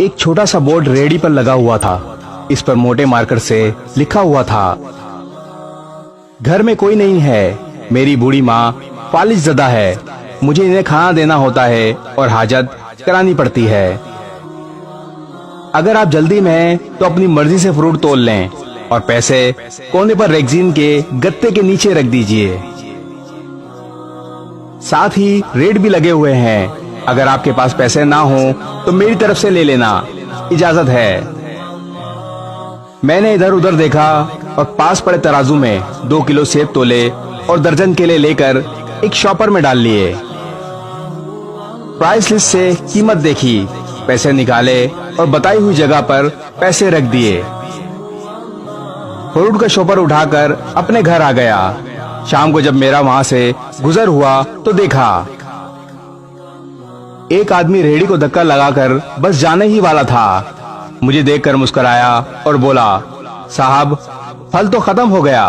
एक छोटा सा बोर्ड रेडी पर लगा हुआ था। इस पर मोटे मार्कर से लिखा हुआ था, घर में कोई नहीं है, मेरी बूढ़ी माँ फालिज ज़दा है, मुझे इन्हें खाना देना होता है और हाजत करानी पड़ती है। अगर आप जल्दी में हैं तो अपनी मर्जी से फ्रूट तोल लें और पैसे कोने पर रेगजीन के गत्ते के नीचे रख दीजिए। साथ ही रेट भी लगे हुए हैं। अगर आपके पास पैसे ना हो तो मेरी तरफ से ले लेना, इजाजत है। मैंने इधर उधर देखा और पास पड़े तराजू में 2 किलो सेब तोले और दर्जन केले लेकर एक शॉपर में डाल लिए। प्राइस लिस्ट से कीमत देखी, पैसे निकाले और बताई हुई जगह पर पैसे रख दिए। फ्रूट का शॉपर उठाकर अपने घर आ गया। शाम को जब मेरा वहां से गुजर हुआ तो देखा एक आदमी रेहड़ी को धक्का लगाकर बस जाने ही वाला था। मुझे देखकर मुस्कुराया और बोला, साहब फल तो खत्म हो गया।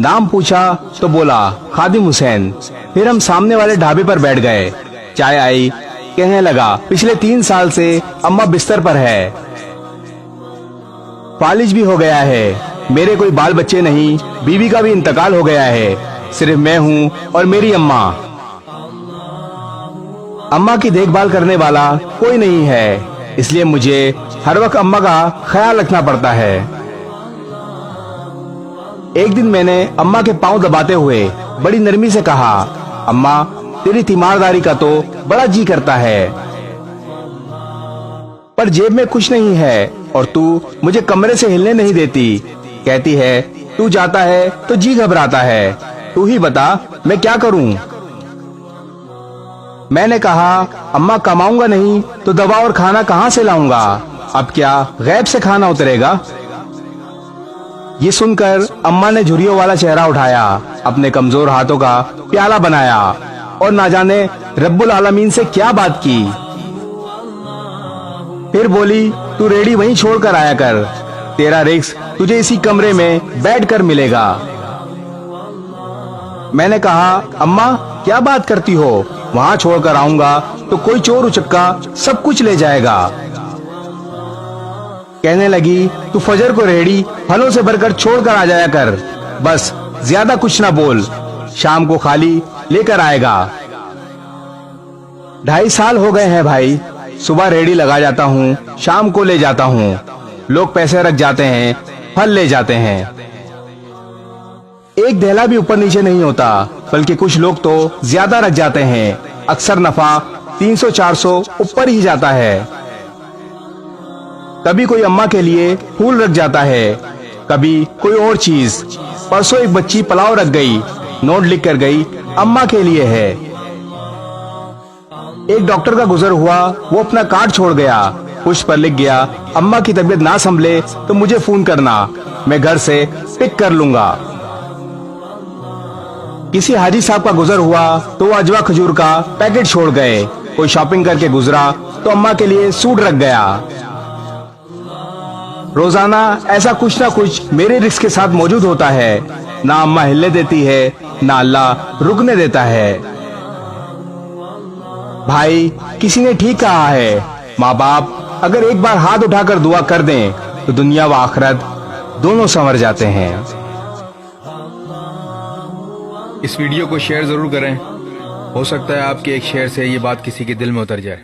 नाम पूछा तो बोला, खादिम हुसैन। फिर हम सामने वाले ढाबे पर बैठ गए। चाय आई, कहने लगा, पिछले 3 साल से अम्मा बिस्तर पर है, फालिज भी हो गया है, मेरे कोई बाल बच्चे नहीं, बीवी का भी इंतकाल हो गया है, सिर्फ मैं हूँ और मेरी अम्मा। अम्मा की देखभाल करने वाला कोई नहीं है, इसलिए मुझे हर वक्त अम्मा का ख्याल रखना पड़ता है। एक दिन मैंने अम्मा के पांव दबाते हुए बड़ी नरमी से कहा, अम्मा तेरी तीमारदारी का तो बड़ा जी करता है, पर जेब में कुछ नहीं है और तू मुझे कमरे से हिलने नहीं देती। कहती है तू जाता है तो जी घबराता है, तू ही बता मैं क्या करूं। मैंने कहा, अम्मा कमाऊंगा नहीं तो दवा और खाना कहां से लाऊंगा, अब क्या गैब से खाना उतरेगा। ये सुनकर अम्मा ने झुर्रियों वाला चेहरा उठाया, अपने कमजोर हाथों का प्याला बनाया और ना जाने रब्बुल आलमीन से क्या बात की। फिर बोली, तू रेडी वहीं छोड़कर आया कर, तेरा रिस्क तुझे इसी कमरे में बैठकर मिलेगा। मैंने कहा, अम्मा क्या बात करती हो, वहाँ छोड़कर आऊंगा तो कोई चोर उचक्का सब कुछ ले जाएगा। कहने लगी, तू फजर को रेहड़ी फलों से भरकर छोड़कर आ जाया कर, बस ज्यादा कुछ ना बोल, शाम को खाली लेकर आएगा। 2.5 साल हो गए हैं भाई, सुबह रेहड़ी लगा जाता हूँ, शाम को ले जाता हूँ, लोग पैसे रख जाते हैं, फल ले जाते हैं, एक धेला भी ऊपर नीचे नहीं होता, बल्कि कुछ लोग तो ज्यादा रख जाते हैं, अक्सर नफा 300-400 ऊपर ही जाता है। कभी कोई अम्मा के लिए फूल रख जाता है, कभी कोई और चीज। परसों एक बच्ची पुलाव रख गई, नोट लिख कर गई, अम्मा के लिए है। एक डॉक्टर का गुजर हुआ, वो अपना कार्ड छोड़ गया, पुष्प पर लिख गया, अम्मा की तबीयत ना संभले तो मुझे फोन करना, मैं घर से पिक कर लूंगा। किसी हाजी साहब का गुजर हुआ तो वो अजवा खजूर का पैकेट छोड़ गए। कोई शॉपिंग करके गुजरा तो अम्मा के लिए सूट रख गया। रोजाना ऐसा कुछ ना कुछ मेरे रिस्क के साथ मौजूद होता है, ना अम्मा हिलने देती है, ना अल्लाह रुकने देता है। भाई किसी ने ठीक कहा है, माँ बाप अगर एक बार हाथ उठाकर दुआ कर दें तो दुनिया व आखिरत दोनों संवर जाते हैं। इस वीडियो को शेयर जरूर करें, हो सकता है आपके एक शेयर से ये बात किसी के दिल में उतर जाए।